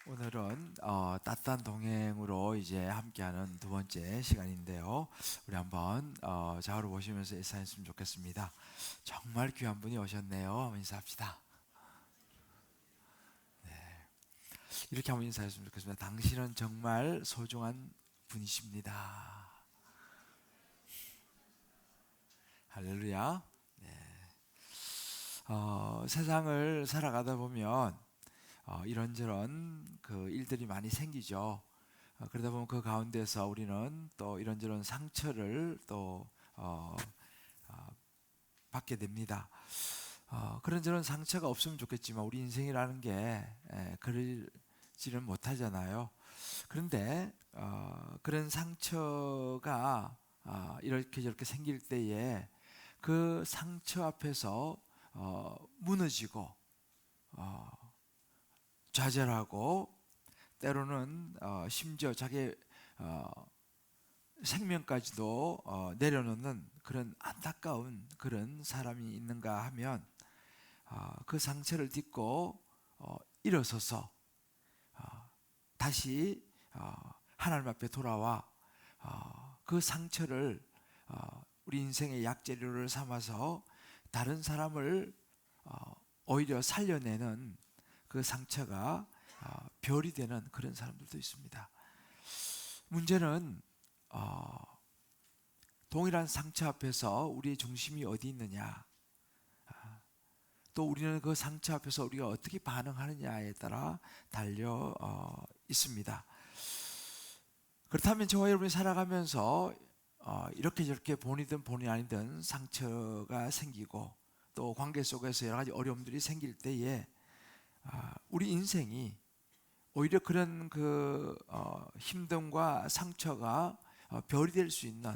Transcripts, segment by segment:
오늘은 따뜻한 동행으로 이제 함께하는 두 번째 시간인데요. 우리 한번 좌우로 보시면서 인사했으면 좋겠습니다. 정말 귀한 분이 오셨네요. 인사합시다. 이렇게 한번 인사했으면 좋겠습니다. 당신은 정말 소중한 분이십니다. 할렐루야. 세상을 살아가다 보면 이런저런 그 일들이 많이 생기죠. 그러다 보면 그 가운데서 우리는 또 이런저런 상처를 또 받게 됩니다. 그런저런 상처가 없으면 좋겠지만 우리 인생이라는 게 그러지는 못하잖아요. 그런데 그런 상처가 이렇게 저렇게 생길 때에 그 상처 앞에서 무너지고 좌절하고 때로는 심지어 자기 어, 생명까지도 내려놓는 그런 안타까운 그런 사람이 있는가 하면 그 상처를 딛고 일어서서 다시 하나님 앞에 돌아와 그 상처를 우리 인생의 약재료를 삼아서 다른 사람을 오히려 살려내는 그 상처가 별이 되는 그런 사람들도 있습니다. 문제는 동일한 상처 앞에서 우리의 중심이 어디 있느냐, 또 우리는 그 상처 앞에서 우리가 어떻게 반응하느냐에 따라 달려 있습니다. 그렇다면 저와 여러분이 살아가면서 이렇게 저렇게 본이든 본이 아니든 상처가 생기고 또 관계 속에서 여러 가지 어려움들이 생길 때에 우리 인생이 오히려 그런 그 힘듦과 상처가 별이 될 수 있는,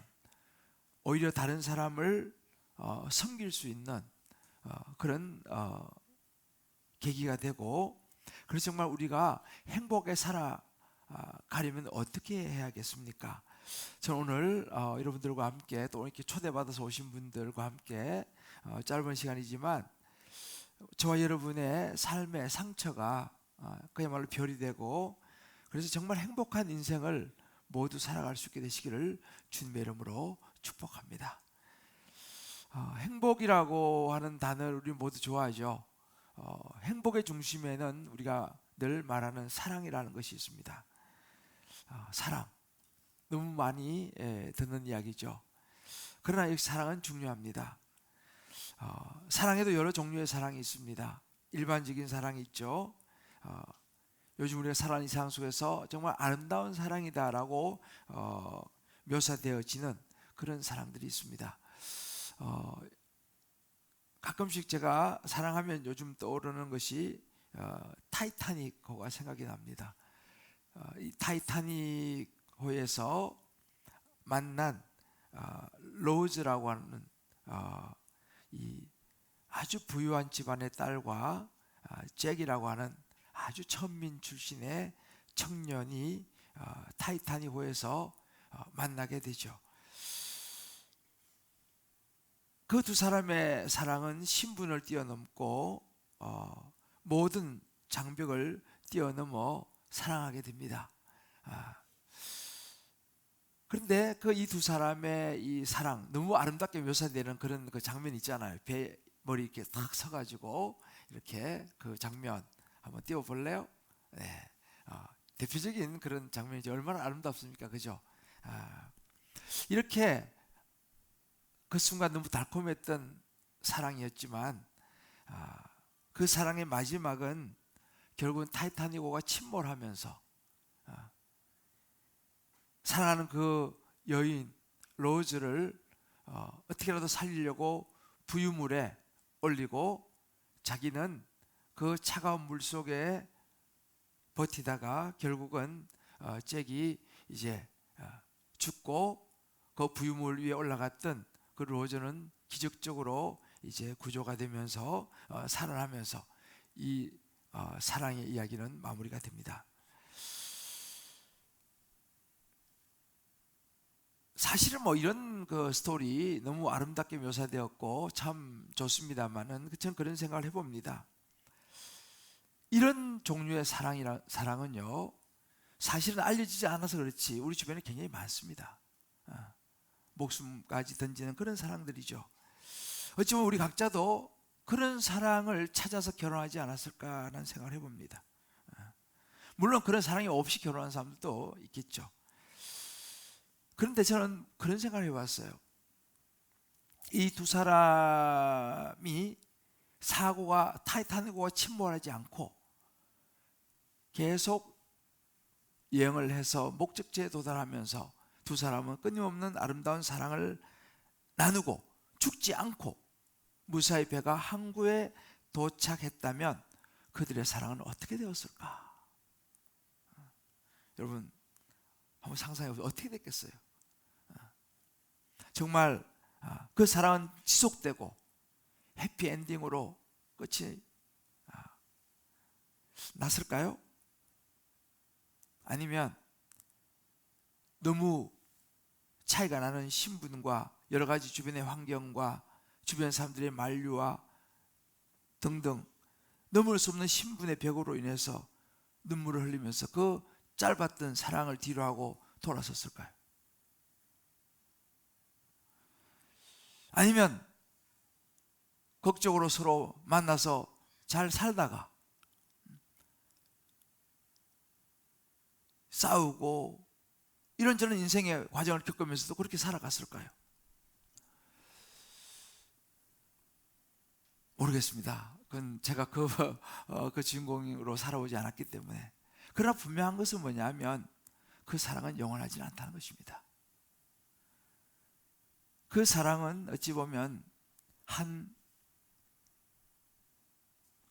오히려 다른 사람을 섬길 수 있는 그런 계기가 되고, 그래서 정말 우리가 행복에 살아가려면 어떻게 해야겠습니까? 저는 오늘 여러분들과 함께 또 이렇게 초대받아서 오신 분들과 함께 짧은 시간이지만 저와 여러분의 삶의 상처가 그야말로 별이 되고, 그래서 정말 행복한 인생을 모두 살아갈 수 있게 되시기를 주님의 이름으로 축복합니다. 행복이라고 하는 단어를 우리 모두 좋아하죠. 행복의 중심에는 우리가 늘 말하는 사랑이라는 것이 있습니다. 사랑, 너무 많이 듣는 이야기죠. 그러나 이 사랑은 중요합니다. 사랑에도 여러 종류의 사랑이 있습니다. 일반적인 사랑이 있죠. 요즘 우리가 살아가는 이 세상 속에서 정말 아름다운 사랑이다라고 묘사되어지는 그런 사랑들이 있습니다. 가끔씩 제가 사랑하면 요즘 떠오르는 것이 타이타닉호가 생각이 납니다. 이 타이타닉호에서 만난 로즈라고 하는 이 아주 부유한 집안의 딸과 잭이라고 하는 아주 천민 출신의 청년이 타이타닉호에서 만나게 되죠. 그 두 사람의 사랑은 신분을 뛰어넘고 모든 장벽을 뛰어넘어 사랑하게 됩니다. 그런데 그 이 두 사람의 이 사랑 너무 아름답게 묘사되는 그런 그 장면 있잖아요. 배 머리 이렇게 탁 서가지고 이렇게 그 장면 한번 띄워볼래요? 네, 대표적인 그런 장면이죠. 얼마나 아름답습니까, 그죠? 이렇게 그 순간 너무 달콤했던 사랑이었지만 그 사랑의 마지막은 결국은 타이타닉호가 침몰하면서 사랑하는 그 여인 로즈를 어떻게라도 살리려고 부유물에 올리고 자기는 그 차가운 물 속에 버티다가 결국은 잭이 이제 죽고 그 부유물 위에 올라갔던 그 로즈는 기적적으로 이제 구조가 되면서 살아나면서 이 사랑의 이야기는 마무리가 됩니다. 사실은 뭐 이런 그 스토리 너무 아름답게 묘사되었고 참 좋습니다만은 전 그런 생각을 해봅니다. 이런 종류의 사랑은요, 사실은 알려지지 않아서 그렇지 우리 주변에 굉장히 많습니다. 목숨까지 던지는 그런 사랑들이죠. 어찌 보면 우리 각자도 그런 사랑을 찾아서 결혼하지 않았을까라는 생각을 해봅니다. 물론 그런 사랑이 없이 결혼한 사람들도 있겠죠. 그런데 저는 그런 생각을 해봤어요. 이 두 사람이 타이타닉호가 침몰하지 않고 계속 여행을 해서 목적지에 도달하면서 두 사람은 끊임없는 아름다운 사랑을 나누고 죽지 않고 무사히 배가 항구에 도착했다면 그들의 사랑은 어떻게 되었을까? 여러분 한번 상상해 보세요. 어떻게 됐겠어요? 정말 그 사랑은 지속되고 해피엔딩으로 끝이 났을까요? 아니면 너무 차이가 나는 신분과 여러 가지 주변의 환경과 주변 사람들의 만류와 등등 넘을 수 없는 신분의 벽으로 인해서 눈물을 흘리면서 그 짧았던 사랑을 뒤로하고 돌아섰을까요? 아니면 극적으로 서로 만나서 잘 살다가 싸우고 이런저런 인생의 과정을 겪으면서도 그렇게 살아갔을까요? 모르겠습니다. 그건 제가 그 주인공으로 살아오지 않았기 때문에. 그러나 분명한 것은 뭐냐면 그 사랑은 영원하지 않다는 것입니다. 그 사랑은 어찌 보면 한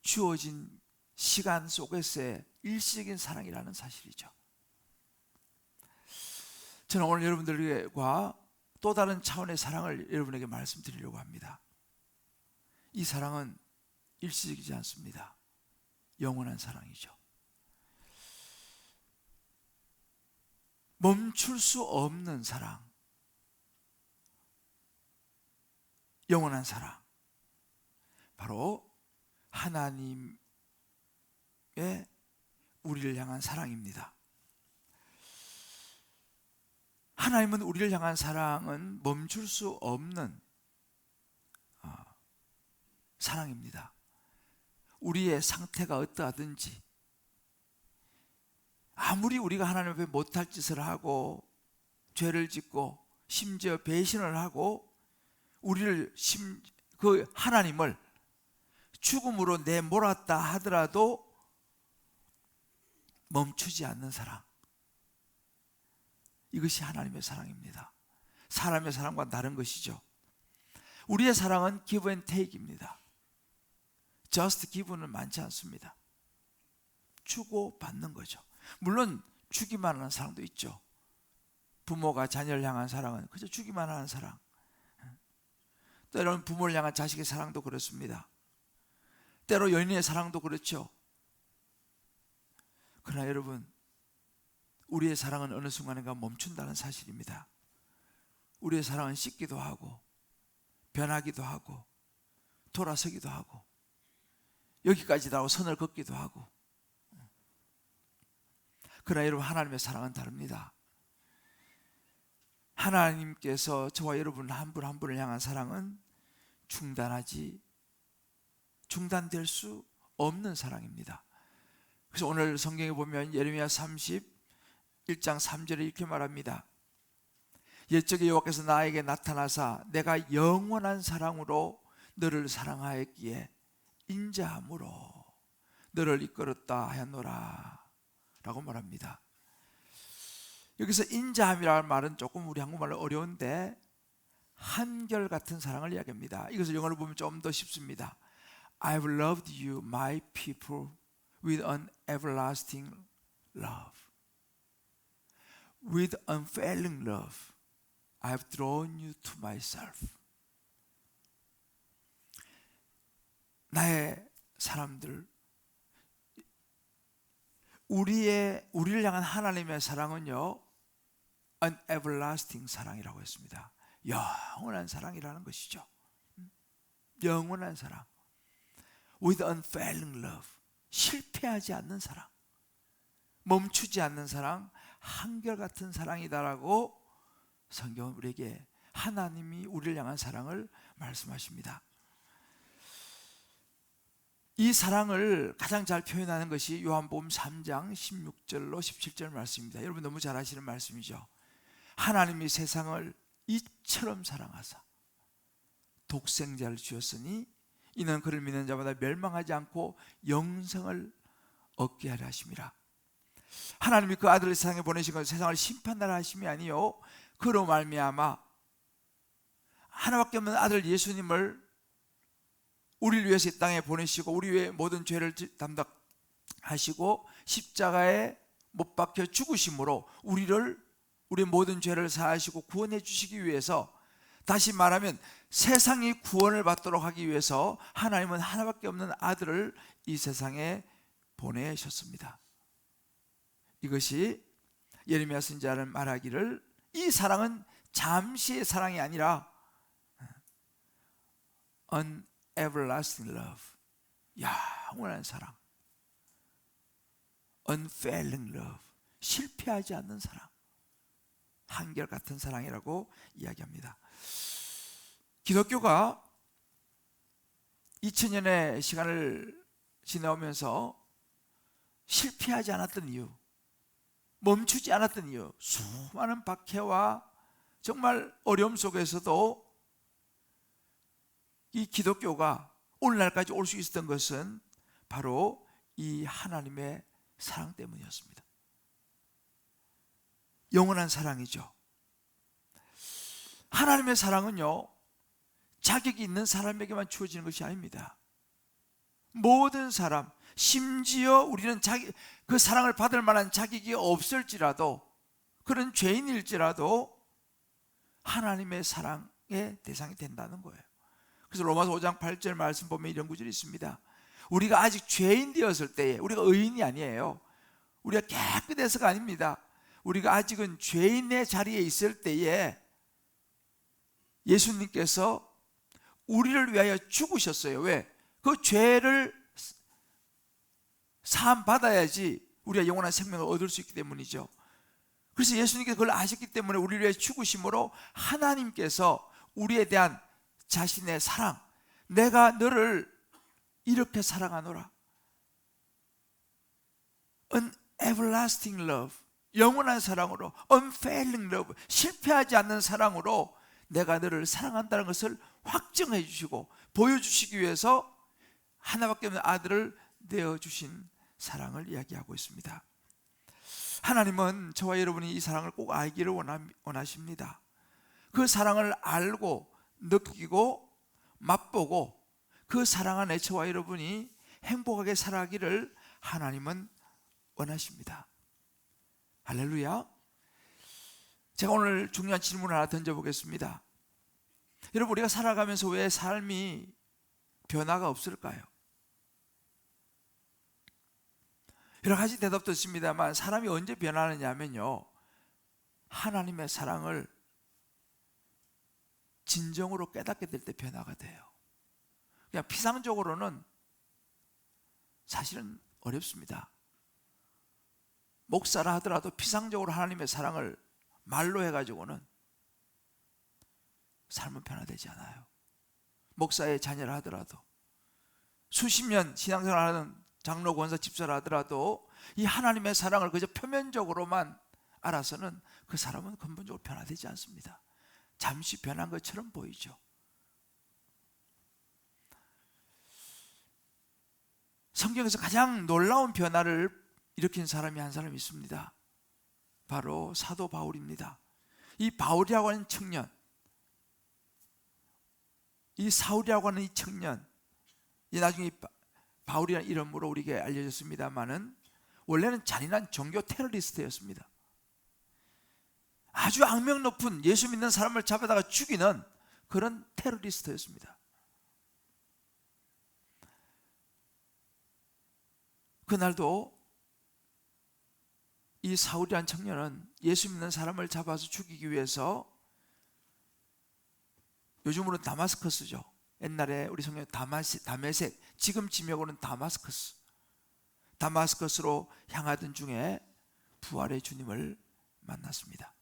주어진 시간 속에서의 일시적인 사랑이라는 사실이죠. 저는 오늘 여러분들과 또 다른 차원의 사랑을 여러분에게 말씀드리려고 합니다. 이 사랑은 일시적이지 않습니다. 영원한 사랑이죠. 멈출 수 없는 사랑, 영원한 사랑, 바로 하나님의 우리를 향한 사랑입니다. 하나님은 우리를 향한 사랑은 멈출 수 없는 사랑입니다. 우리의 상태가 어떠하든지 아무리 우리가 하나님 앞에 못할 짓을 하고 죄를 짓고 심지어 배신을 하고 우리를 그 하나님을 죽음으로 내몰았다 하더라도 멈추지 않는 사랑, 이것이 하나님의 사랑입니다. 사람의 사랑과는 다른 것이죠. 우리의 사랑은 give and take입니다. just give는 많지 않습니다. 주고 받는 거죠. 물론 주기만 하는 사랑도 있죠. 부모가 자녀를 향한 사랑은 그저 주기만 하는 사랑. 때로는 부모를 향한 자식의 사랑도 그렇습니다. 때로 연인의 사랑도 그렇죠. 그러나 여러분, 우리의 사랑은 어느 순간인가 멈춘다는 사실입니다. 우리의 사랑은 씻기도 하고 변하기도 하고 돌아서기도 하고 여기까지도 하고 선을 긋기도 하고. 그러나 여러분, 하나님의 사랑은 다릅니다. 하나님께서 저와 여러분 한 분 한 분을 향한 사랑은 중단될 수 없는 사랑입니다. 그래서 오늘 성경에 보면 예레미야 31장 3절에 이렇게 말합니다. 옛적에 여호와께서 나에게 나타나사 내가 영원한 사랑으로 너를 사랑하였기에 인자함으로 너를 이끌었다 하였노라 라고 말합니다. 여기서 인자함이라는 말은 조금 우리 한국말로 어려운데 한결같은 사랑을 이야기합니다. 이것을 영어로 보면 좀 더 쉽습니다. I've loved you, my people, with an everlasting love. With unfailing love, I've drawn you to myself. 나의 사람들, 우리를 향한 하나님의 사랑은요, an everlasting 사랑이라고 했습니다. 영원한 사랑이라는 것이죠. 영원한 사랑. With unfailing love. 실패하지 않는 사랑, 멈추지 않는 사랑, 한결같은 사랑이다라고 성경은 우리에게 하나님이 우리를 향한 사랑을 말씀하십니다. 이 사랑을 가장 잘 표현하는 것이 요한복음 3장 16절로 17절 말씀입니다. 여러분 너무 잘 아시는 말씀이죠. 하나님이 세상을 이처럼 사랑하사 독생자를 주었으니 이는 그를 믿는 자마다 멸망하지 않고 영생을 얻게 하려 하심이라. 하나님이 그 아들을 세상에 보내신 것은 세상을 심판하라 하심이 아니요 그로 말미암아 하나밖에 없는 아들 예수님을 우리를 위해서 이 땅에 보내시고 우리 위해 모든 죄를 담당하시고 십자가에 못 박혀 죽으심으로 우리의 모든 죄를 사하시고 구원해 주시기 위해서, 다시 말하면 세상이 구원을 받도록 하기 위해서 하나님은 하나밖에 없는 아들을 이 세상에 보내셨습니다. 이것이 예레미야 선지자는 말하기를 이 사랑은 잠시의 사랑이 아니라 an everlasting love, 영원한 사랑, unfailing love, 실패하지 않는 사랑, 한결같은 사랑이라고 이야기합니다. 기독교가 2000년의 시간을 지나오면서 실패하지 않았던 이유, 멈추지 않았던 이유, 수많은 박해와 정말 어려움 속에서도 이 기독교가 오늘날까지 올 수 있었던 것은 바로 이 하나님의 사랑 때문이었습니다. 영원한 사랑이죠. 하나님의 사랑은요, 자격이 있는 사람에게만 주어지는 것이 아닙니다. 모든 사람, 심지어 우리는 그 사랑을 받을 만한 자격이 없을지라도, 그런 죄인일지라도 하나님의 사랑의 대상이 된다는 거예요. 그래서 로마서 5장 8절 말씀 보면 이런 구절이 있습니다. 우리가 아직 죄인 되었을 때에, 우리가 의인이 아니에요, 우리가 깨끗해서가 아닙니다. 우리가 아직은 죄인의 자리에 있을 때에 예수님께서 우리를 위하여 죽으셨어요. 왜? 그 죄를 사함 받아야지 우리가 영원한 생명을 얻을 수 있기 때문이죠. 그래서 예수님께서 그걸 아셨기 때문에 우리를 위해 죽으심으로 하나님께서 우리에 대한 자신의 사랑, 내가 너를 이렇게 사랑하노라, an everlasting love, 영원한 사랑으로, unfailing love, 실패하지 않는 사랑으로 내가 너를 사랑한다는 것을 확증해 주시고 보여주시기 위해서 하나밖에 없는 아들을 내어주신 사랑을 이야기하고 있습니다. 하나님은 저와 여러분이 이 사랑을 꼭 알기를 원하십니다. 그 사랑을 알고 느끼고 맛보고 그 사랑 안에 저와 여러분이 행복하게 살아가기를 하나님은 원하십니다. 할렐루야. 제가 오늘 중요한 질문을 하나 던져보겠습니다. 여러분, 우리가 살아가면서 왜 삶이 변화가 없을까요? 여러 가지 대답도 있습니다만 사람이 언제 변하느냐 하면요, 하나님의 사랑을 진정으로 깨닫게 될 때 변화가 돼요. 그냥 피상적으로는 사실은 어렵습니다. 목사라 하더라도 피상적으로 하나님의 사랑을 말로 해가지고는 삶은 변화되지 않아요. 목사의 자녀라 하더라도, 수십 년 신앙생활하는 장로, 권사, 집사라 하더라도 이 하나님의 사랑을 그저 표면적으로만 알아서는 그 사람은 근본적으로 변화되지 않습니다. 잠시 변한 것처럼 보이죠. 성경에서 가장 놀라운 변화를 일으킨 사람이 한 사람이 있습니다. 바로 사도 바울입니다. 이 바울이라고 하는 청년, 이 사울이라고 하는 이 청년, 이 나중에 바울이라는 이름으로 우리에게 알려졌습니다만은 원래는 잔인한 종교 테러리스트였습니다. 아주 악명 높은 예수 믿는 사람을 잡아다가 죽이는 그런 테러리스트였습니다. 그날도 이 사울이라는 청년은 예수 믿는 사람을 잡아서 죽이기 위해서, 요즘으로는 다마스커스죠. 옛날에 우리 성경 다메섹, 지금 지명으로는 다마스커스, 다마스커스로 향하던 중에 부활의 주님을 만났습니다.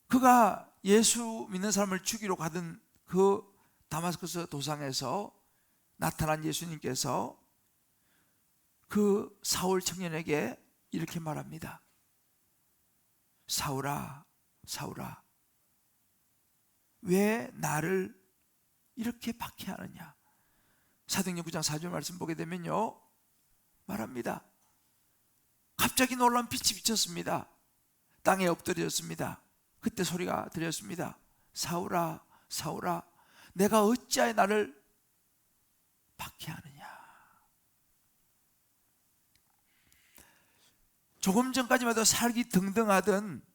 그가 예수 믿는 사람을 죽이러 가던 그 다마스커스 도상에서 나타난 예수님께서 그 사울 청년에게 이렇게 말합니다. 사울아, 사울아, 왜 나를 이렇게 박해하느냐? 사도행전 9장 4절 말씀 보게 되면요, 말합니다. 갑자기 놀라운 빛이 비쳤습니다. 땅에 엎드려졌습니다. 그때 소리가 들렸습니다. 사울아, 사울아, 내가 어찌하여 나를 박해하느냐? 조금 전까지만 해도 살기 등등하던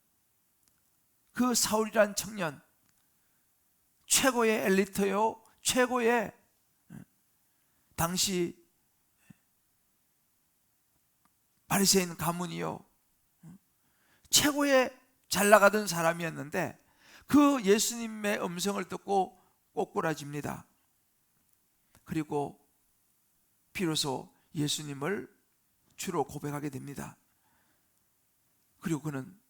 그 사울이란 청년, 최고의 엘리트요, 최고의 당시 바리새인 가문이요, 최고의 잘나가던 사람이었는데 그 예수님의 음성을 듣고 꼬꾸라집니다. 그리고 비로소 예수님을 주로 고백하게 됩니다. 그리고 그는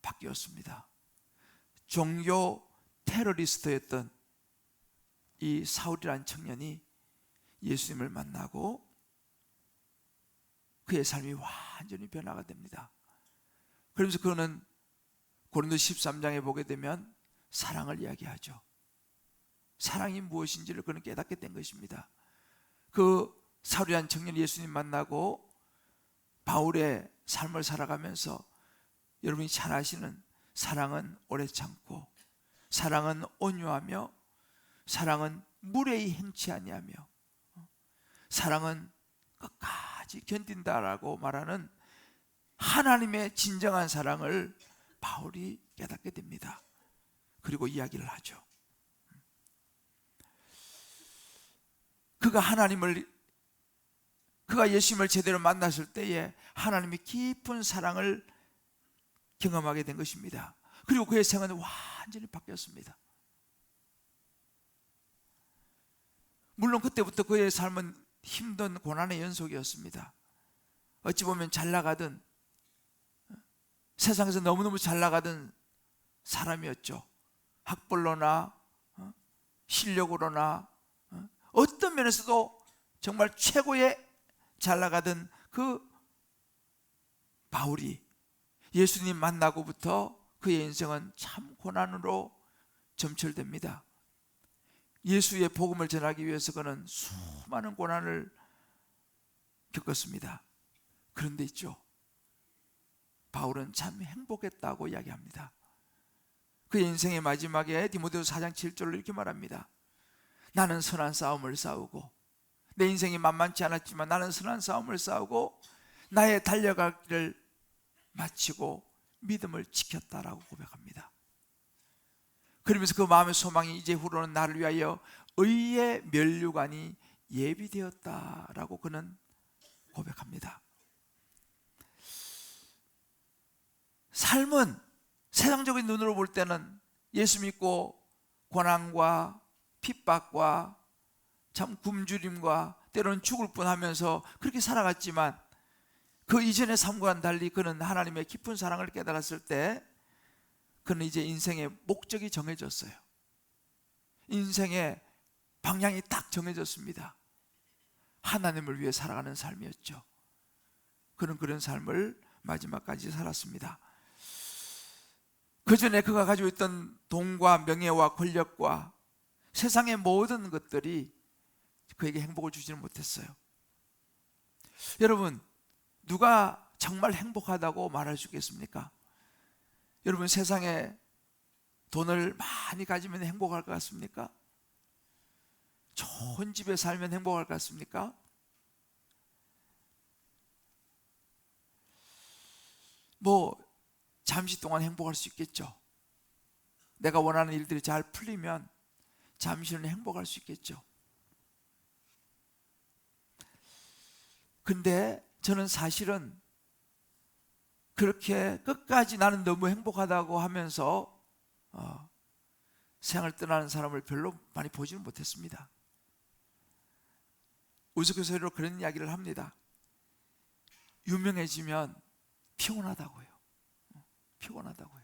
바뀌었습니다. 종교 테러리스트였던 이 사울이라는 청년이 예수님을 만나고 그의 삶이 완전히 변화가 됩니다. 그러면서 그는 고린도서 13장에 보게 되면 사랑을 이야기하죠. 사랑이 무엇인지를 그는 깨닫게 된 것입니다. 그 사울이라는 청년이 예수님 만나고 바울의 삶을 살아가면서 여러분이 잘 아시는 사랑은 오래 참고, 사랑은 온유하며, 사랑은 무례히 행치 아니하며, 사랑은 끝까지 견딘다라고 말하는 하나님의 진정한 사랑을 바울이 깨닫게 됩니다. 그리고 이야기를 하죠. 그가 예수님을 제대로 만났을 때에 하나님의 깊은 사랑을 경험하게 된 것입니다. 그리고 그의 생은 완전히 바뀌었습니다. 물론 그때부터 그의 삶은 힘든 고난의 연속이었습니다. 어찌 보면 잘 나가던, 세상에서 너무너무 잘 나가던 사람이었죠. 학벌로나 실력으로나 어떤 면에서도 정말 최고의 잘 나가던 그 바울이 예수님 만나고부터 그의 인생은 참 고난으로 점철됩니다. 예수의 복음을 전하기 위해서 그는 수많은 고난을 겪었습니다. 그런데 있죠, 바울은 참 행복했다고 이야기합니다. 그의 인생의 마지막에 디모데후서 4장 7절로 이렇게 말합니다. 나는 선한 싸움을 싸우고, 내 인생이 만만치 않았지만 나는 선한 싸움을 싸우고 나의 달려갈 길을 마치고 믿음을 지켰다라고 고백합니다. 그러면서 그 마음의 소망이 이제 후로는 나를 위하여 의의 면류관이 예비되었다라고 그는 고백합니다. 삶은 세상적인 눈으로 볼 때는 예수 믿고 고난과 핍박과 참 굶주림과 때로는 죽을 뻔하면서 그렇게 살아갔지만, 그 이전의 삶과는 달리 그는 하나님의 깊은 사랑을 깨달았을 때 그는 이제 인생의 목적이 정해졌어요. 인생의 방향이 딱 정해졌습니다. 하나님을 위해 살아가는 삶이었죠. 그는 그런 삶을 마지막까지 살았습니다. 그 전에 그가 가지고 있던 돈과 명예와 권력과 세상의 모든 것들이 그에게 행복을 주지는 못했어요. 여러분, 누가 정말 행복하다고 말할 수 있겠습니까? 여러분, 세상에 돈을 많이 가지면 행복할 것 같습니까? 좋은 집에 살면 행복할 것 같습니까? 잠시 동안 행복할 수 있겠죠. 내가 원하는 일들이 잘 풀리면 잠시는 행복할 수 있겠죠. 근데 저는 사실은 그렇게 끝까지 나는 너무 행복하다고 하면서 세상을 떠나는 사람을 별로 많이 보지는 못했습니다. 우스갯소리로 그런 이야기를 합니다. 유명해지면 피곤하다고요. 피곤하다고요.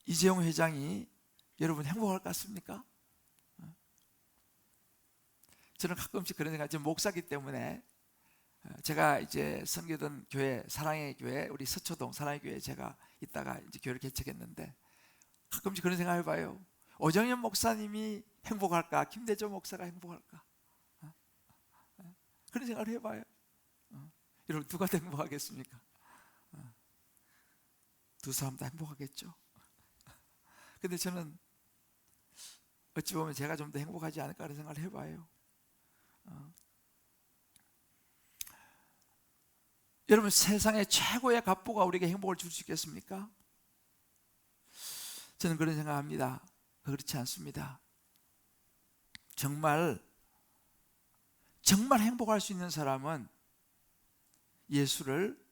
이재용 회장이 여러분 행복할 것 같습니까? 저는 가끔씩 그런 생각, 목사기 때문에 제가 이제 섬기던 교회, 사랑의 교회, 우리 서초동 사랑의 교회에 제가 있다가 이제 교회를 개척했는데 가끔씩 그런 생각 해봐요. 오정현 목사님이 행복할까? 김대조 목사가 행복할까? 그런 생각을 해봐요. 여러분 누가 더 행복하겠습니까? 두 사람 다 행복하겠죠. 근데 저는 어찌 보면 제가 좀 더 행복하지 않을까 하는 생각을 해봐요. 여러분 세상의 최고의 갑부가 우리에게 행복을 줄 수 있겠습니까? 저는 그런 생각합니다. 그렇지 않습니다. 정말 행복할 수 있는 사람은 예수를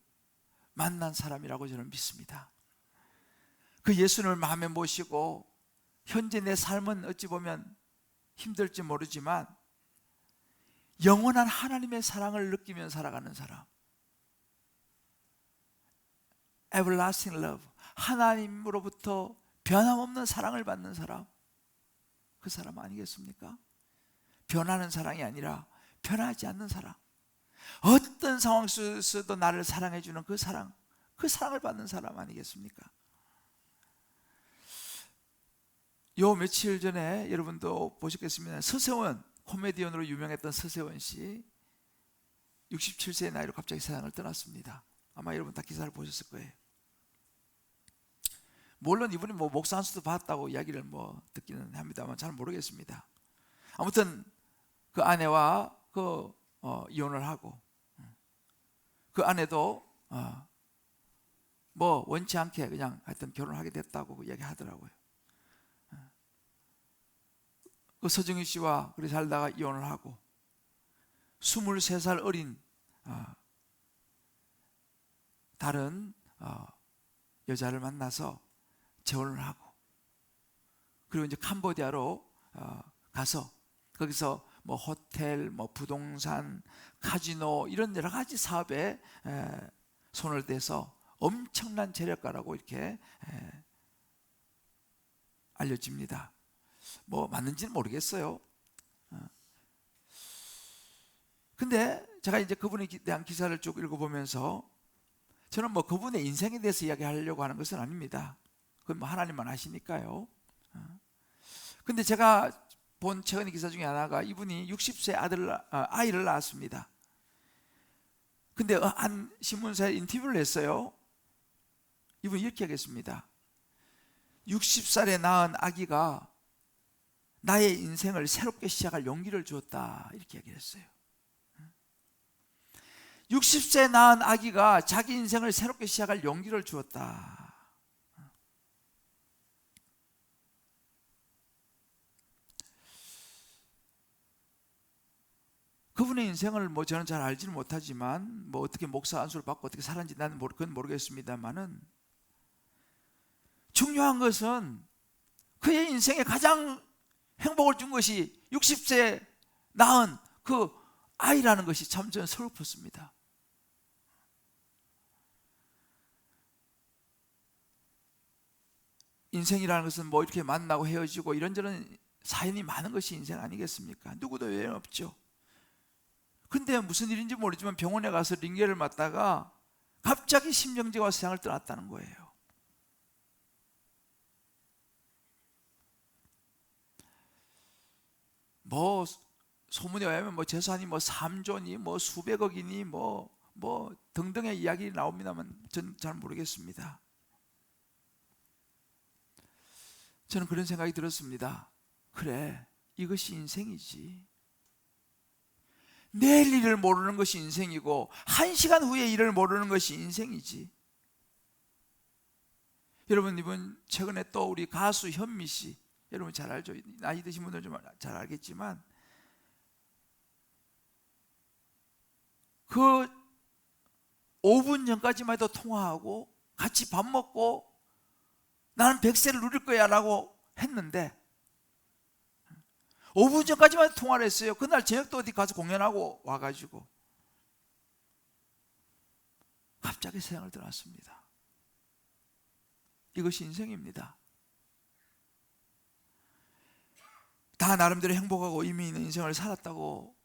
만난 사람이라고 저는 믿습니다. 그 예수를 마음에 모시고 현재 내 삶은 어찌 보면 힘들지 모르지만 영원한 하나님의 사랑을 느끼며 살아가는 사람, everlasting love, 하나님으로부터 변함없는 사랑을 받는 사람, 그 사람 아니겠습니까? 변하는 사랑이 아니라 변하지 않는 사람, 어떤 상황 속에서도 나를 사랑해주는 그 사랑을 받는 사람 아니겠습니까? 요 며칠 전에 여러분도 보셨겠습니다. 서세원, 코미디언으로 유명했던 서세원 씨 67세의 나이로 갑자기 세상을 떠났습니다. 아마 여러분 다 기사를 보셨을 거예요. 물론 이분이 목사 한 수도 받았다고 이야기를 듣기는 합니다만 잘 모르겠습니다. 아무튼 그 아내와 이혼을 하고 그 아내도 원치 않게 그냥 하여튼 결혼을 하게 됐다고 이야기하더라고요. 그 서정희 씨와 그렇게 살다가 이혼을 하고 23살 어린 다른 여자를 만나서 재혼을 하고 그리고 이제 캄보디아로 가서 거기서 호텔, 부동산, 카지노 이런 여러 가지 사업에 손을 대서 엄청난 재력가라고 이렇게 알려집니다. 맞는지는 모르겠어요. 근데 제가 이제 그분에 대한 기사를 쭉 읽어보면서 저는 그분의 인생에 대해서 이야기하려고 하는 것은 아닙니다. 그건 하나님만 아시니까요. 근데 제가 본 최근의 기사 중에 하나가 이분이 60세 아이를 낳았습니다. 근데 한 신문사에 인터뷰를 했어요. 이분이 이렇게 하겠습니다. 60살에 낳은 아기가 나의 인생을 새롭게 시작할 용기를 주었다 이렇게 얘기했어요. 60세에 낳은 아기가 자기 인생을 새롭게 시작할 용기를 주었다. 그분의 인생을 저는 잘 알지는 못하지만 어떻게 목사 안수를 받고 어떻게 살았는지 나는 그건 모르겠습니다만은 중요한 것은 그의 인생에 가장 행복을 준 것이 60세에 낳은 그 아이라는 것이 참 저는 서글펐습니다. 인생이라는 것은 이렇게 만나고 헤어지고 이런저런 사연이 많은 것이 인생 아니겠습니까? 누구도 외연 없죠. 근데 무슨 일인지 모르지만 병원에 가서 링겔을 맞다가 갑자기 심정지가 세상을 떠났다는 거예요. 소문에 의하면 재산이 3조니 수백억이니 등등의 이야기 나옵니다만 전 잘 모르겠습니다. 저는 그런 생각이 들었습니다. 그래, 이것이 인생이지. 내일 일을 모르는 것이 인생이고 1시간 후의 일을 모르는 것이 인생이지. 여러분 이번 최근에 또 우리 가수 현미 씨 여러분 잘 알죠? 나이 드신 분들 좀 잘 알겠지만 그 5분 전까지만 해도 통화하고 같이 밥 먹고 나는 100세를 누릴 거야 라고 했는데 5분 전까지만 통화를 했어요. 그날 저녁도 어디 가서 공연하고 와가지고 갑자기 세상을 떠났습니다. 이것이 인생입니다. 다 나름대로 행복하고 의미 있는 인생을 살았다고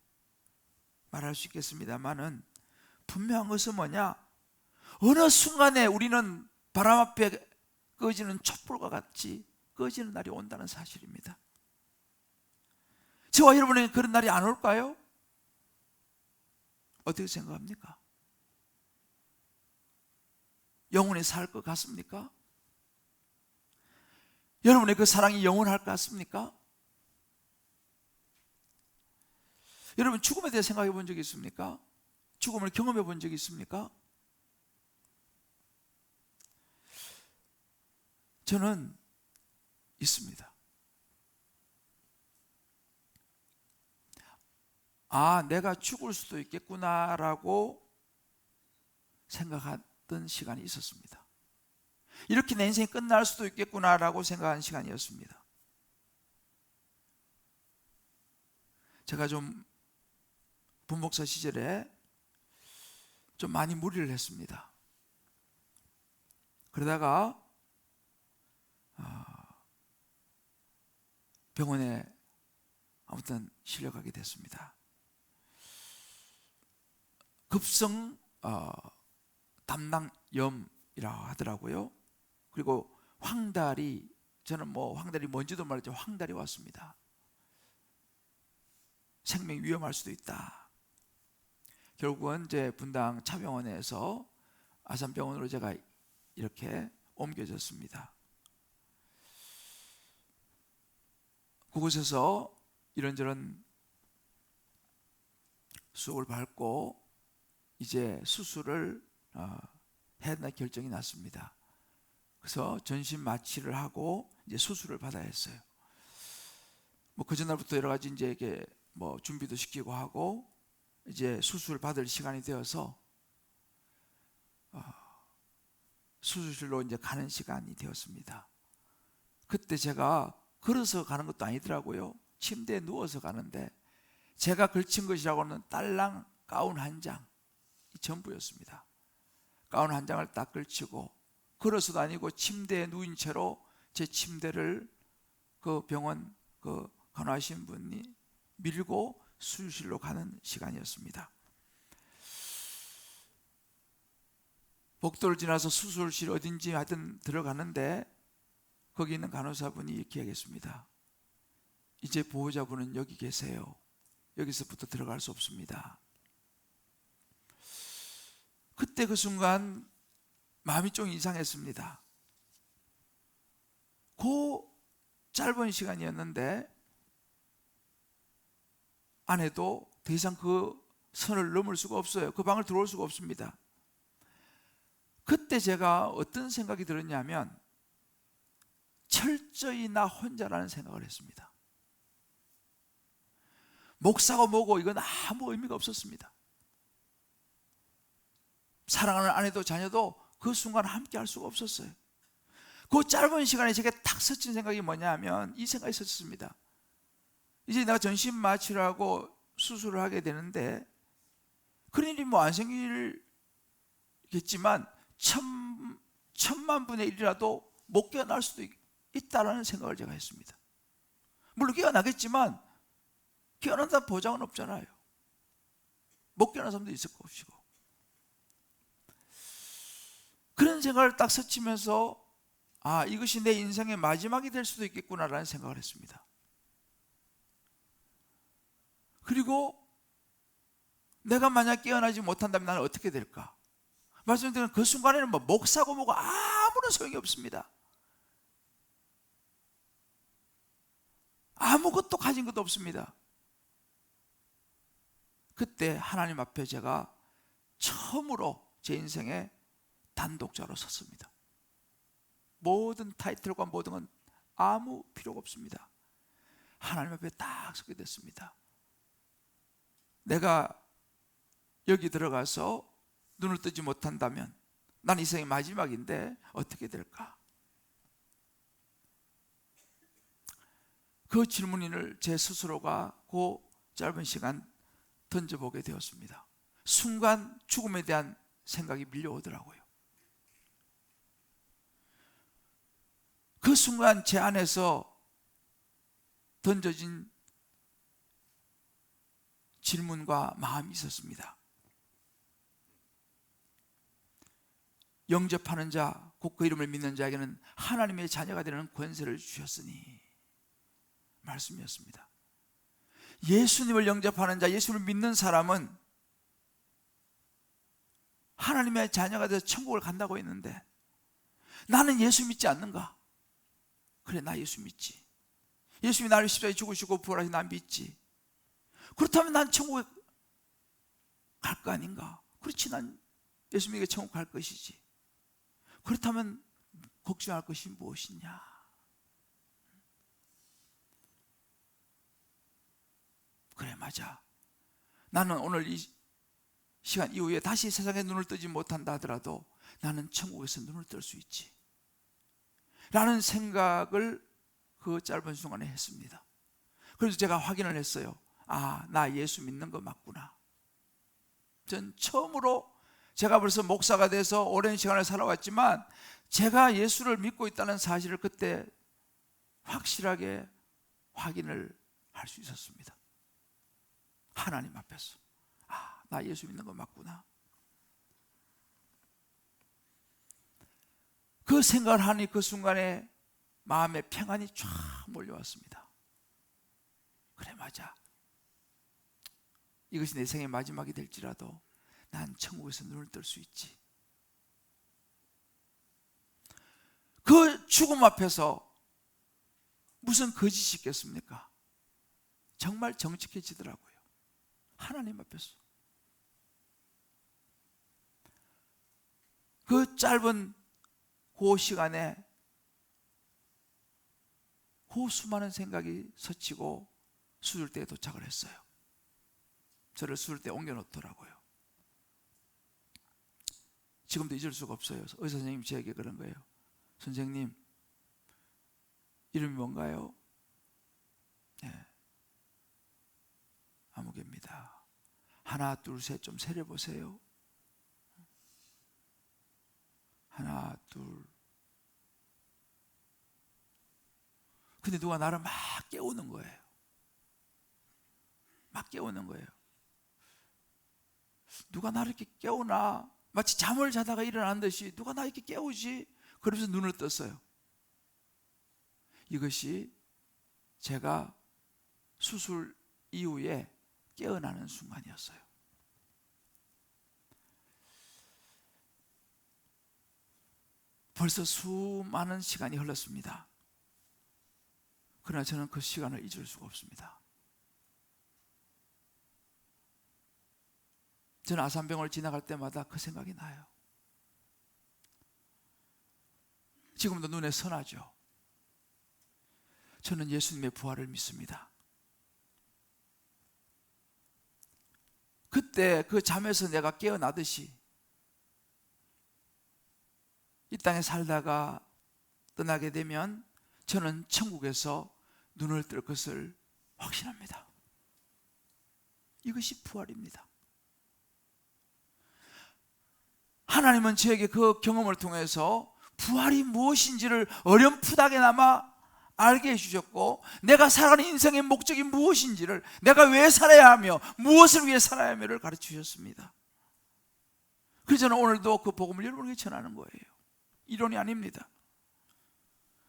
말할 수 있겠습니다만은 분명한 것은 뭐냐? 어느 순간에 우리는 바람 앞에 꺼지는 촛불과 같이 꺼지는 날이 온다는 사실입니다. 저와 여러분에게 그런 날이 안 올까요? 어떻게 생각합니까? 영원히 살 것 같습니까? 여러분의 그 사랑이 영원할 것 같습니까? 여러분 죽음에 대해 생각해 본 적이 있습니까? 죽음을 경험해 본 적이 있습니까? 저는 있습니다. 아, 내가 죽을 수도 있겠구나라고 생각했던 시간이 있었습니다. 이렇게 내 인생이 끝날 수도 있겠구나라고 생각한 시간이었습니다. 제가 좀 분목사 시절에 좀 많이 무리를 했습니다. 그러다가 병원에 아무튼 실려가게 됐습니다. 급성 담낭염이라고 하더라고요. 그리고 황달이, 저는 황달이 뭔지도 모르죠. 황달이 왔습니다. 생명이 위험할 수도 있다. 결국은 이제 분당 차병원에서 아산병원으로 제가 이렇게 옮겨졌습니다. 그곳에서 이런저런 수업을 받고 이제 수술을 해야 된다는 결정이 났습니다. 그래서 전신 마취를 하고 이제 수술을 받아야 했어요. 그 전날부터 여러 가지 이제 이게 준비도 시키고 하고 이제 수술 받을 시간이 되어서 수술실로 이제 가는 시간이 되었습니다. 그때 제가 걸어서 가는 것도 아니더라고요. 침대에 누워서 가는데 제가 걸친 것이라고는 딸랑 가운 한 장, 전부였습니다. 가운 한 장을 딱 걸치고 걸어서 다니고 침대에 누운 채로 제 침대를 그 병원 그 간호하신 분이 밀고 수술실로 가는 시간이었습니다. 복도를 지나서 수술실 어딘지 하여튼 들어가는데 거기 있는 간호사분이 이렇게 얘기했습니다. 이제 보호자분은 여기 계세요. 여기서부터 들어갈 수 없습니다. 그때 그 순간 마음이 좀 이상했습니다. 그 짧은 시간이었는데 아내도 더 이상 그 선을 넘을 수가 없어요. 그 방을 들어올 수가 없습니다. 그때 제가 어떤 생각이 들었냐면 철저히 나 혼자라는 생각을 했습니다. 목사고 뭐고 이건 아무 의미가 없었습니다. 사랑하는 아내도 자녀도 그 순간 함께 할 수가 없었어요. 그 짧은 시간에 제게 딱 스친 생각이 뭐냐면 이 생각이 있었습니다. 이제 내가 전신 마취를 하고 수술을 하게 되는데 그런 일이 안 생기겠지만 천만 분의 1이라도 못 깨어날 수도 있다라는 생각을 제가 했습니다. 물론 깨어나겠지만 깨어난다는 보장은 없잖아요. 못 깨어난 사람도 있을 것이고. 그런 생각을 딱 스치면서 이것이 내 인생의 마지막이 될 수도 있겠구나라는 생각을 했습니다. 그리고 내가 만약 깨어나지 못한다면 나는 어떻게 될까? 말씀드리면 그 순간에는 목사고 뭐고 아무런 소용이 없습니다. 아무것도 가진 것도 없습니다. 그때 하나님 앞에 제가 처음으로 제 인생에 단독자로 섰습니다. 모든 타이틀과 모든 건 아무 필요가 없습니다. 하나님 앞에 딱 서게 됐습니다. 내가 여기 들어가서 눈을 뜨지 못한다면 난 인생의 마지막인데 어떻게 될까? 그 질문을 제 스스로가 그 짧은 시간 던져보게 되었습니다. 순간 죽음에 대한 생각이 밀려오더라고요. 그 순간 제 안에서 던져진 질문과 마음이 있었습니다. 영접하는 자, 곧 그 이름을 믿는 자에게는 하나님의 자녀가 되는 권세를 주셨으니, 말씀이었습니다. 예수님을 영접하는 자, 예수를 믿는 사람은 하나님의 자녀가 돼서 천국을 간다고 했는데, 나는 예수 믿지 않는가? 그래, 나 예수 믿지. 예수님이 나를 십자가에 죽으시고 부활하신 나 믿지. 그렇다면 난 천국에 갈 거 아닌가? 그렇지, 난 예수님에게 천국 갈 것이지. 그렇다면 걱정할 것이 무엇이냐? 그래, 맞아. 나는 오늘 이 시간 이후에 다시 세상에 눈을 뜨지 못한다 하더라도 나는 천국에서 눈을 뜰 수 있지 라는 생각을 그 짧은 순간에 했습니다. 그래서 제가 확인을 했어요. 아, 나 예수 믿는 거 맞구나. 전 처음으로, 제가 벌써 목사가 돼서 오랜 시간을 살아왔지만 제가 예수를 믿고 있다는 사실을 그때 확실하게 확인을 할 수 있었습니다. 하나님 앞에서. 아, 나 예수 믿는 거 맞구나. 그 생각을 하니 그 순간에 마음에 평안이 쫙 몰려왔습니다. 그래, 맞아. 이것이 내 생의 마지막이 될지라도 난 천국에서 눈을 뜰 수 있지. 그 죽음 앞에서 무슨 거짓이 있겠습니까? 정말 정직해지더라고요. 하나님 앞에서. 그 짧은 그 시간에 그 수많은 생각이 스치고 수술대에 도착을 했어요. 저를 수술대에 옮겨놓더라고요. 지금도 잊을 수가 없어요. 의사 선생님이 저에게 그런 거예요. 선생님, 이름이 뭔가요? 네, 아무개입니다. 하나, 둘, 셋 좀 세려보세요. 하나, 둘. 근데 누가 나를 막 깨우는 거예요. 막 깨우는 거예요. 누가 나를 이렇게 깨우나? 마치 잠을 자다가 일어난 듯이 누가 나 이렇게 깨우지? 그러면서 눈을 떴어요. 이것이 제가 수술 이후에 깨어나는 순간이었어요. 벌써 수많은 시간이 흘렀습니다. 그러나 저는 그 시간을 잊을 수가 없습니다. 저는 아산병원을 지나갈 때마다 그 생각이 나요. 지금도 눈에 선하죠. 저는 예수님의 부활을 믿습니다. 그때 그 잠에서 내가 깨어나듯이 이 땅에 살다가 떠나게 되면 저는 천국에서 눈을 뜰 것을 확신합니다. 이것이 부활입니다. 하나님은 저에게 그 경험을 통해서 부활이 무엇인지를 어렴풋하게나마 알게 해주셨고, 내가 살아가는 인생의 목적이 무엇인지를, 내가 왜 살아야 하며 무엇을 위해 살아야 하며를 가르쳐 주셨습니다. 그래서 저는 오늘도 그 복음을 여러분에게 전하는 거예요. 이론이 아닙니다.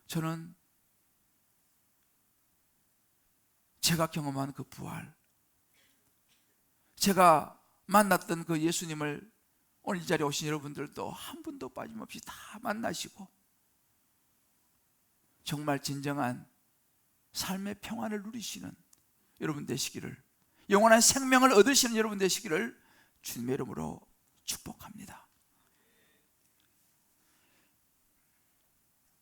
저는 제가 경험한 그 부활, 제가 만났던 그 예수님을 오늘 이 자리에 오신 여러분들도 한 분도 빠짐없이 다 만나시고 정말 진정한 삶의 평안을 누리시는 여러분 되시기를, 영원한 생명을 얻으시는 여러분 되시기를 주님의 이름으로 축복합니다.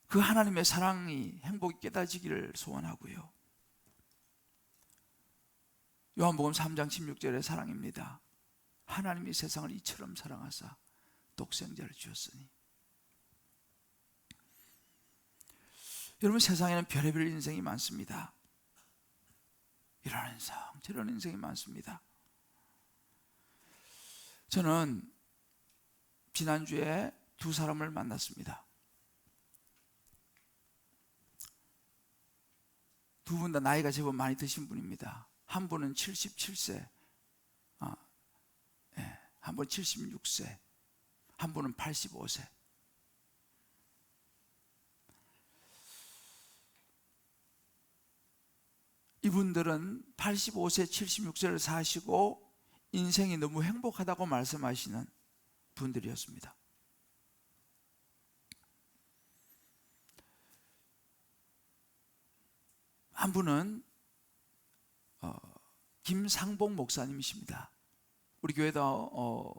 그 하나님의 사랑이, 행복이 깨달아지기를 소원하고요. 요한복음 3장 16절의 사랑입니다. 하나님이 세상을 이처럼 사랑하사 독생자를 주었으니. 여러분, 세상에는 별의별 인생이 많습니다. 이런 인생, 저런 인생이 많습니다. 저는 지난주에 두 사람을 만났습니다. 두 분 다 나이가 제법 많이 드신 분입니다. 한 분은 77세, 한 분은 76세, 한 분은 85세. 이분들은 85세, 76세를 사시고 인생이 너무 행복하다고 말씀하시는 분들이었습니다. 한 분은 김상봉 목사님이십니다. 우리 교회도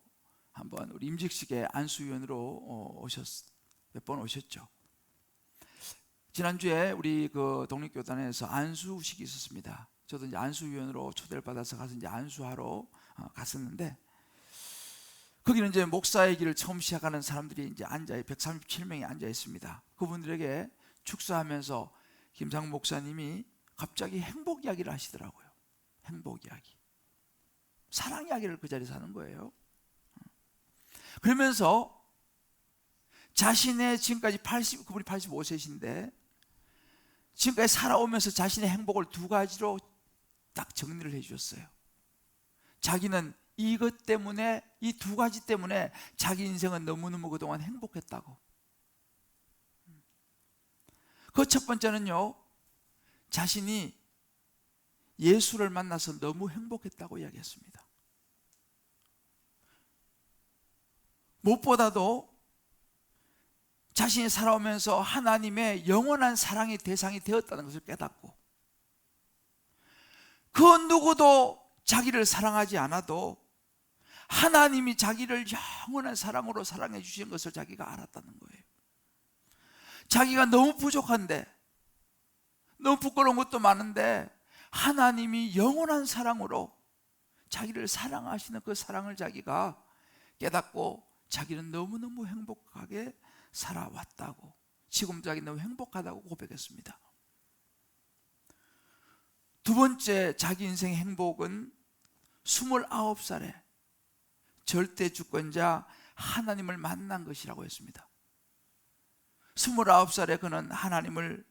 한번 우리 임직식에 안수위원으로 몇 번 오셨죠. 지난주에 우리 그 독립교단에서 안수식이 있었습니다. 저도 이제 안수위원으로 초대를 받아서 가서 이제 안수하러 갔었는데, 거기는 이제 목사의 길을 처음 시작하는 사람들이 이제 137명이 앉아 있습니다. 그분들에게 축사하면서 김상봉 목사님이 갑자기 행복 이야기를 하시더라고요. 행복 이야기, 사랑 이야기를 그 자리에서 하는 거예요. 그러면서 자신의 지금까지 그분이 85세신데 지금까지 살아오면서 자신의 행복을 두 가지로 딱 정리를 해 주셨어요. 자기는 이것 때문에, 이 두 가지 때문에 자기 인생은 너무너무 그동안 행복했다고. 그 첫 번째는요, 자신이 예수를 만나서 너무 행복했다고 이야기했습니다. 무엇보다도 자신이 살아오면서 하나님의 영원한 사랑의 대상이 되었다는 것을 깨닫고, 그 누구도 자기를 사랑하지 않아도 하나님이 자기를 영원한 사랑으로 사랑해 주신 것을 자기가 알았다는 거예요. 자기가 너무 부족한데, 너무 부끄러운 것도 많은데 하나님이 영원한 사랑으로 자기를 사랑하시는 그 사랑을 자기가 깨닫고 자기는 너무너무 행복하게 살아왔다고, 지금 자기 너무 행복하다고 고백했습니다. 두 번째 자기 인생의 행복은 29살에 절대 주권자 하나님을 만난 것이라고 했습니다. 29살에 그는 하나님을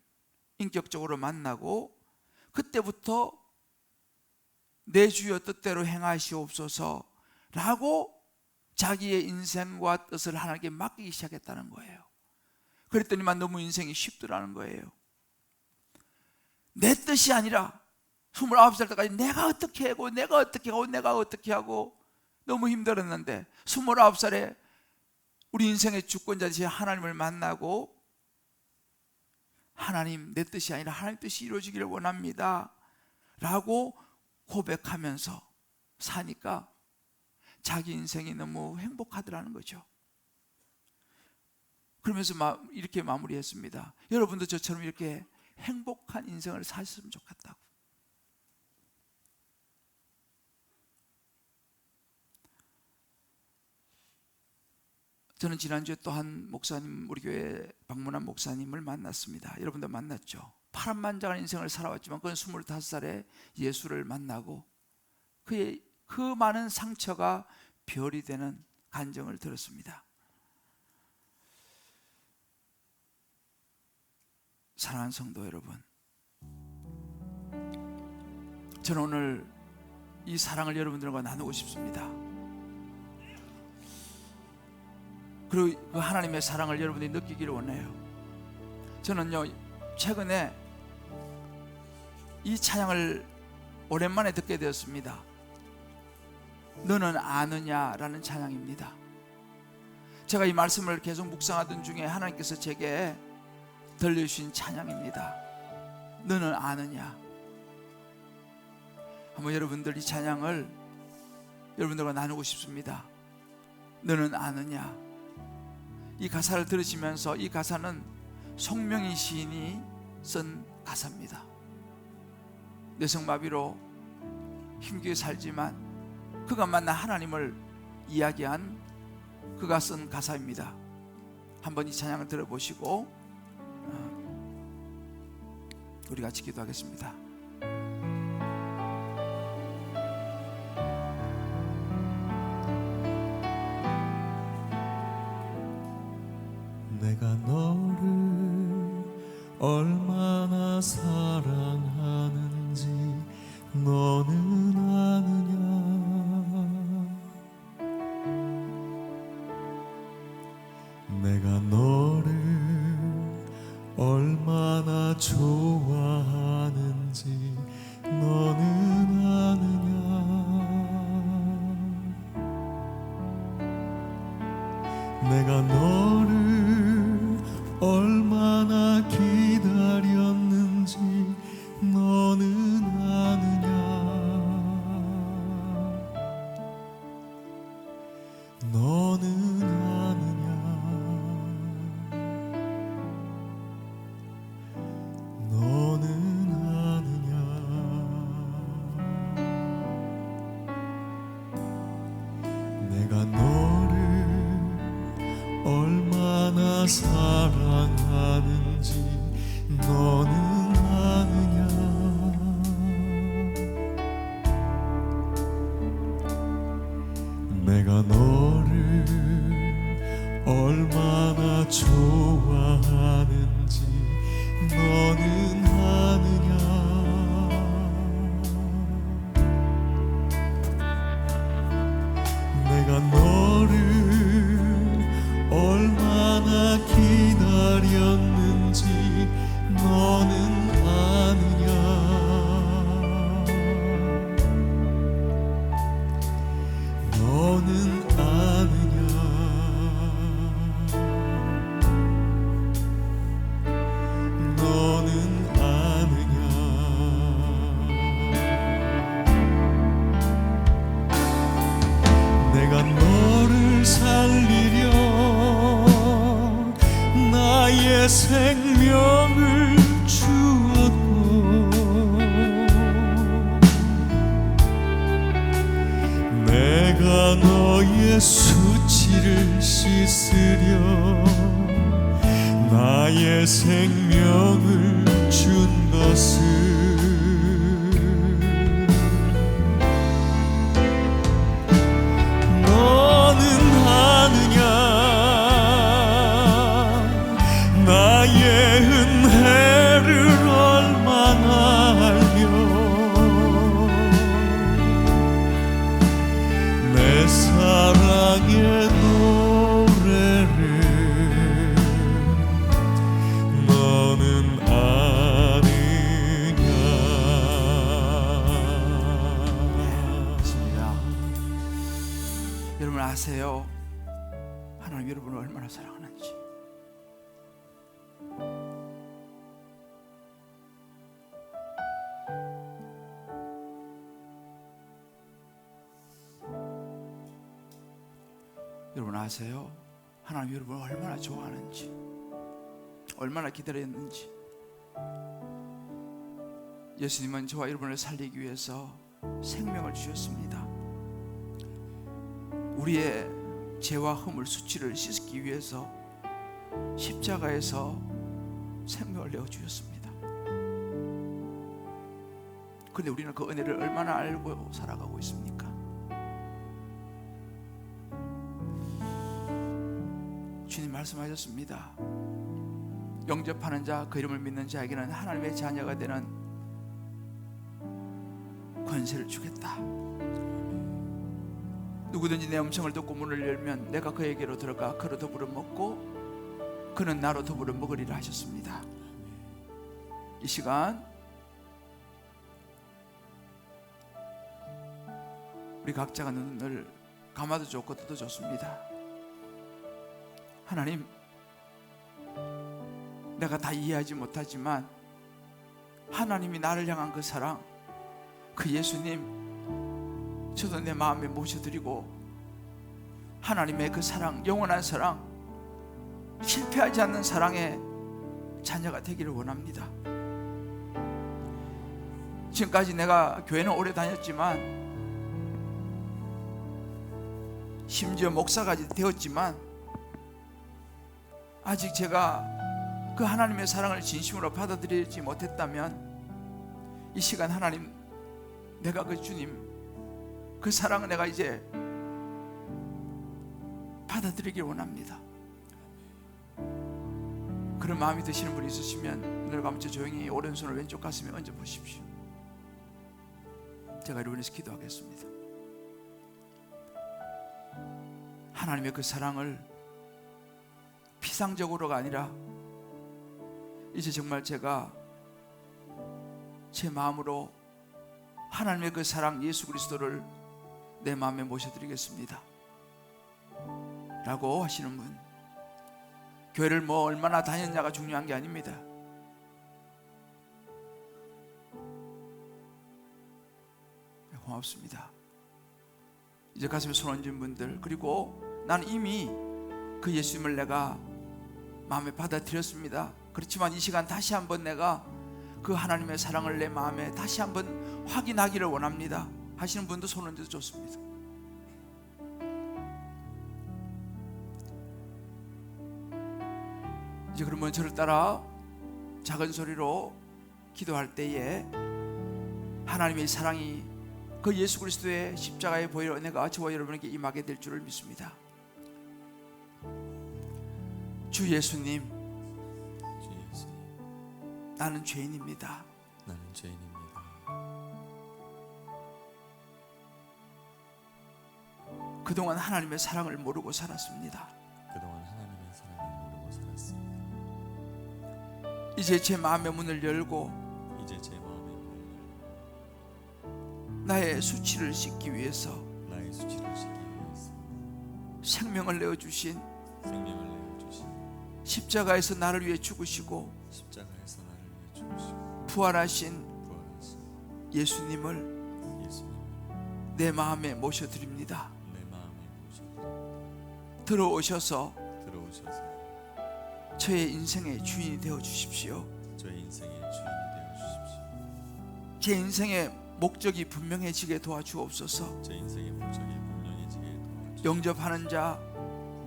인격적으로 만나고, 그때부터 내 주여 뜻대로 행하시옵소서 라고 자기의 인생과 뜻을 하나님께 맡기기 시작했다는 거예요. 그랬더니만 너무 인생이 쉽더라는 거예요. 내 뜻이 아니라 29살 때까지 내가 어떻게 하고 내가 어떻게 하고 내가 어떻게 하고 너무 힘들었는데, 29살에 우리 인생의 주권자이신 하나님을 만나고, 하나님, 내 뜻이 아니라 하나님 뜻이 이루어지기를 원합니다 라고 고백하면서 사니까 자기 인생이 너무 행복하더라는 거죠. 그러면서 이렇게 마무리했습니다. 여러분도 저처럼 이렇게 행복한 인생을 사셨으면 좋겠다고. 저는 지난주에 또 한 목사님, 우리 교회 방문한 목사님을 만났습니다. 여러분도 만났죠. 파란만장한 인생을 살아왔지만 그는 25살에 예수를 만나고 그의 그 많은 상처가 별이 되는 간증을 들었습니다. 사랑하는 성도 여러분, 저는 오늘 이 사랑을 여러분들과 나누고 싶습니다. 그리고 그 하나님의 사랑을 여러분들이 느끼기를 원해요. 저는요, 최근에 이 찬양을 오랜만에 듣게 되었습니다. 너는 아느냐라는 찬양입니다. 제가 이 말씀을 계속 묵상하던 중에 하나님께서 제게 들려주신 찬양입니다. 너는 아느냐. 한번 여러분들 이 찬양을 여러분들과 나누고 싶습니다. 너는 아느냐. 이 가사를 들으시면서, 이 가사는 송명희 시인이 쓴 가사입니다. 뇌성마비로 힘겹게 살지만 그가 만난 하나님을 이야기한 그가 쓴 가사입니다. 한번 이 찬양을 들어보시고 우리 같이 기도하겠습니다. 내가 너를 얼마나 사랑하는지 너는 아느냐. 내가 너를 얼마나 좋아하는지 너는 아느냐. 내가 너를 얼마나 기다렸는지 너는 아느냐. 너는 아느냐. 너는 아느냐. 내가 너를 얼마나 사랑하는지 너는 아느냐. 내가 너를 얼마나 좋아하는지 너는 아느냐. 내가 너를 얼마나 기다렸는지 너는 아느냐. 너는 아느냐. 너는 아느냐. 내가 너를 살리려 나의 생명을 주었고 내가 너의 수치를 씻으려 나의 생명을 준 것을 너는 아느냐. 나의 은혜를 얼마나 알며 내 사랑의 노래를 너는 아느냐. 맞습니다. 여러분 아세요? 하나님 여러분을 얼마나 사랑하는지. 여러분 아세요? 하나님 여러분을 얼마나 좋아하는지, 얼마나 기다렸는지. 예수님은 저와 여러분을 살리기 위해서 생명을 주셨습니다. 우리의 죄와 허물 수치를 씻기 위해서 십자가에서 생명을 내어주셨습니다. 그런데 우리는 그 은혜를 얼마나 알고 살아가고 있습니까? 주님 말씀하셨습니다. 영접하는 자, 그 이름을 믿는 자에게는 하나님의 자녀가 되는 권세를 주겠다. 누구든지 내 음성을 듣고 문을 열면 내가 그에게로 들어가 그로 더불어 먹고 그는 나로 더불어 먹으리라 하셨습니다. 이 시간 우리 각자가 눈을 감아도 좋고 뜯어도 좋습니다. 하나님, 내가 다 이해하지 못하지만 하나님이 나를 향한 그 사랑, 그 예수님 저도 내 마음에 모셔드리고 하나님의 그 사랑, 영원한 사랑, 실패하지 않는 사랑의 자녀가 되기를 원합니다. 지금까지 내가 교회는 오래 다녔지만 심지어 목사까지 되었지만 아직 제가 그 하나님의 사랑을 진심으로 받아들이지 못했다면 이 시간 하나님, 내가 그 주님 그 사랑을 내가 이제 받아들이길 원합니다. 그런 마음이 드시는 분이 있으시면 눈을 감고 조용히 오른손을 왼쪽 가슴에 얹어 보십시오. 제가 이를 위해서 기도하겠습니다. 하나님의 그 사랑을 피상적으로가 아니라 이제 정말 제가 제 마음으로 하나님의 그 사랑 예수 그리스도를 내 마음에 모셔드리겠습니다 라고 하시는 분, 교회를 뭐 얼마나 다녔냐가 중요한 게 아닙니다. 고맙습니다. 이제 가슴에 손 얹은 분들, 그리고 나는 이미 그 예수님을 내가 마음에 받아들였습니다. 그렇지만 이 시간 다시 한번 내가 그 하나님의 사랑을 내 마음에 다시 한번 확인하기를 원합니다 하시는 분도 손 얹어도 좋습니다. 이제 그러면 저를 따라 작은 소리로 기도할 때에 하나님의 사랑이 그 예수 그리스도의 십자가의 보혈 은혜가 저와 여러분에게 임하게 될 줄을 믿습니다. 주 예수님, 주 예수님, 나는 죄인입니다. 나는 죄인입니다. 그동안 하나님의 사랑을 모르고 살았습니다. 그동안 하나님의 사랑을 모르고 살았습니다. 이제 제 마음의 문을 열고 이제 제 마음의 문을 나의 수치를 씻기 위해서 열고 나의 수치를 씻기 위해서 생명을 내어주신 생명을 내어주신 십자가에서 나를 위해 죽으시고 십자가에서 나를 위해 죽으시고 부활하신 부활하신 예수님을 예수님, 내 마음에 모셔드립니다. 내 마음에 모셔드립니다. 들어오셔서 들어오셔서 저의 인생의 주인이 되어 주십시오. 저의 인생의 주인이 되어 주십시오. 제 인생의 목적이 분명해지게 도와주옵소서. 제 인생의 목적이 분명해지게 도와주시옵소서. 영접하는 자,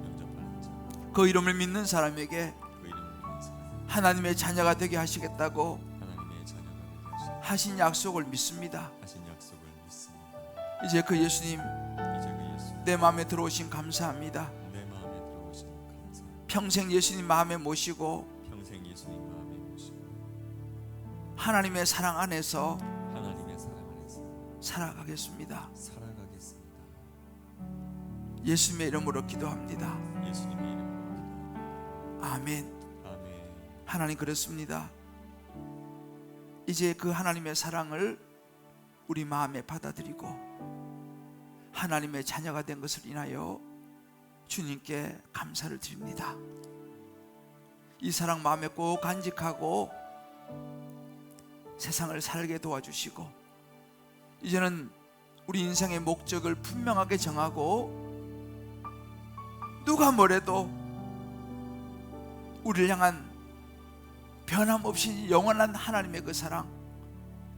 영접하는 자, 그 이름을 믿는 사람에게 그 이름을 믿는 사람, 하나님의 자녀가 되게 하시겠다고 하나님의 자녀가 되게 하신 약속을 믿습니다. 하신 약속을 믿습니다. 이제 그 예수님 이제 그 예수 내 마음에 들어오신 감사합니다. 내 마음에 들어오신 감사합니다. 평생 예수님 마음에 모시고 평생 예수님 마음에 모시고 하나님의 사랑 안에서 하나님의 사랑 안에서 살아가겠습니다. 살아가겠습니다. 예수님의 이름으로 기도합니다. 예수님의 이름으로 기도합니다. 아멘. 아멘. 하나님, 그렇습니다. 이제 그 하나님의 사랑을 우리 마음에 받아들이고 하나님의 자녀가 된 것을 인하여 주님께 감사를 드립니다. 이 사랑 마음에 꼭 간직하고 세상을 살게 도와주시고 이제는 우리 인생의 목적을 분명하게 정하고 누가 뭐래도 우리를 향한 변함없이 영원한 하나님의 그 사랑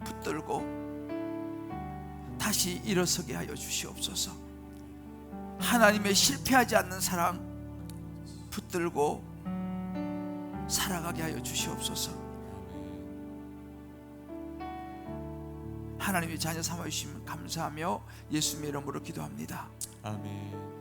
붙들고 다시 일어서게 하여 주시옵소서. 하나님의 실패하지 않는 사랑 붙들고 살아가게 하여 주시옵소서. 하나님의 자녀 삼아 주시면 감사하며 예수님의 이름으로 기도합니다. 아멘.